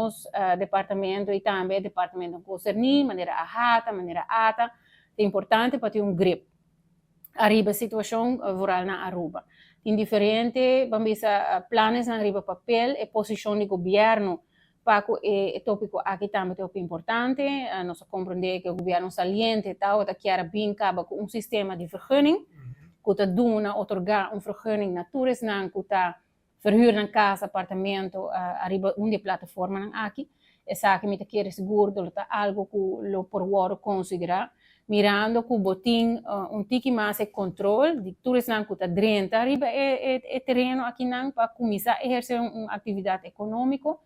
nos departamento e também departamento concernir, maneira ahata, maneira ata, é importante para ter grip. Arriba situação rural na Aruba. Tem diferente, vamos planos na arriba papel e posição do governo para o tópico aqui também é importante. Nós compreendemos que o governo saliente está bem acaba com sistema de vergunning, que está dando otorgar vergunning na turismo, que está verhuur een casa, apartamento, arriba de plataforma aqui. Essa que me quer seguro, que algo que lo por woro considerar. Mirando que o botim tique mais controle de turismo que está dentro arriba é terreno aqui não para começar a exercer uma atividade econômica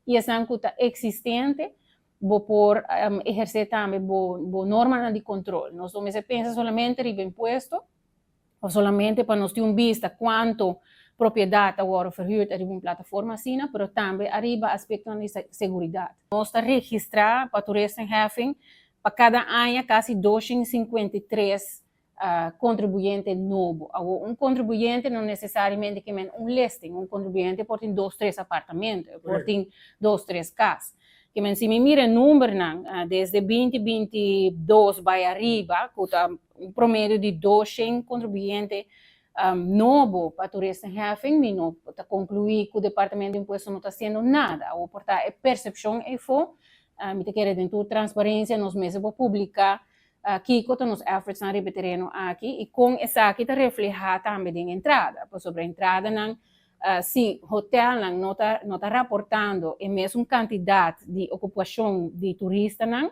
e essa que está existente vou por exercer também bo norma de controle. Nós não pensa somente arriba imposto ou somente para nós ter vista quanto propriedade agora verhuurd arriba uma plataforma assim, mas também arriba aspecto de segurança. Nós está registrar para toeristenheffing para cada ano, quase 253 contribuintes novos. Contribuinte não necessariamente que um listing, contribuinte pode ter 2, 3 apartamentos, pode ter 2, 3 casas. Que se me mira o número, desde 2022 vai arriba, com promédio de 200 contribuintes novo para toeristenheffing, mas não está concluir que o Departamento de Impostos não está fazendo nada. Ou portanto, a percepção é me quer dentro transparência, nós mesmos vamos publicar aqui quanto nos efforts na riba terreno aqui e com essa aqui está reflejar também em entrada, sobre a entrada não se hotel não está raportando e mesmo quantidade de ocupação de turistas não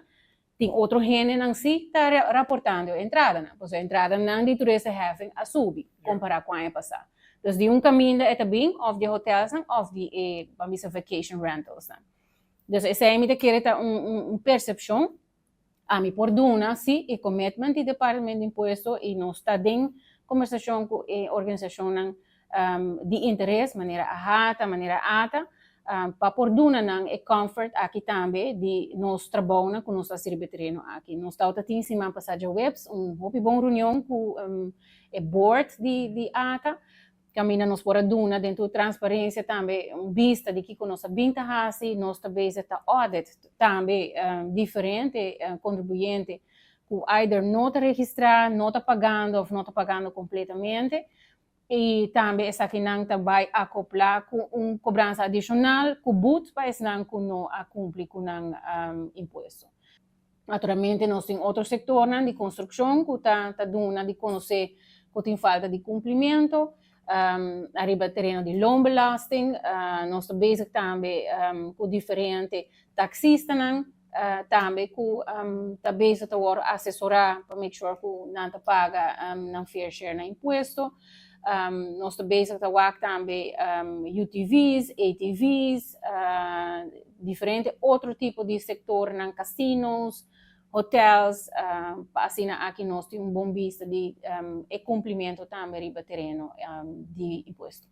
tem outro gênero não se está raportando a entrada não, pois a entrada não de toeristenheffing a subir comparado com a ano passado. Então de caminho é também of de hotels não, of de vamos vacation rentals não. Dus essa é me quer percepção a mim por duna se e commitment do Departamento de Imposto e nós está em conversação com a organização de interesse maneira ahata, maneira ata para por duna não é comfort aqui também de nós trabalhamos com nossa terreno aqui nós está em cima passagem webs bom reunião com o board de ata caminha nos por duna dentro da transparência também vista de que com nossa vinta hasi nós também está audit também diferente contribuinte que either não está registrado, não está pagando ou não está pagando completamente e também essa que não vai acoplar com cobrança adicional que but para esse não não cumprir com imposto. Naturalmente nós temos outro setor de construção que está dando de conhecer que tem falta de cumprimento arriba terreno de loonbelasting, nós estamos bezig também com diferentes taxistas, também com está bezig te worden assessorar para make sure que não te paga não fair share na imposto. Nós estamos bezig te work também UTVs, ATVs, diferente outro tipo de setor na casinos, hotels, assim aqui nós temos bom vista de cumprimento também riba terreno de imposto.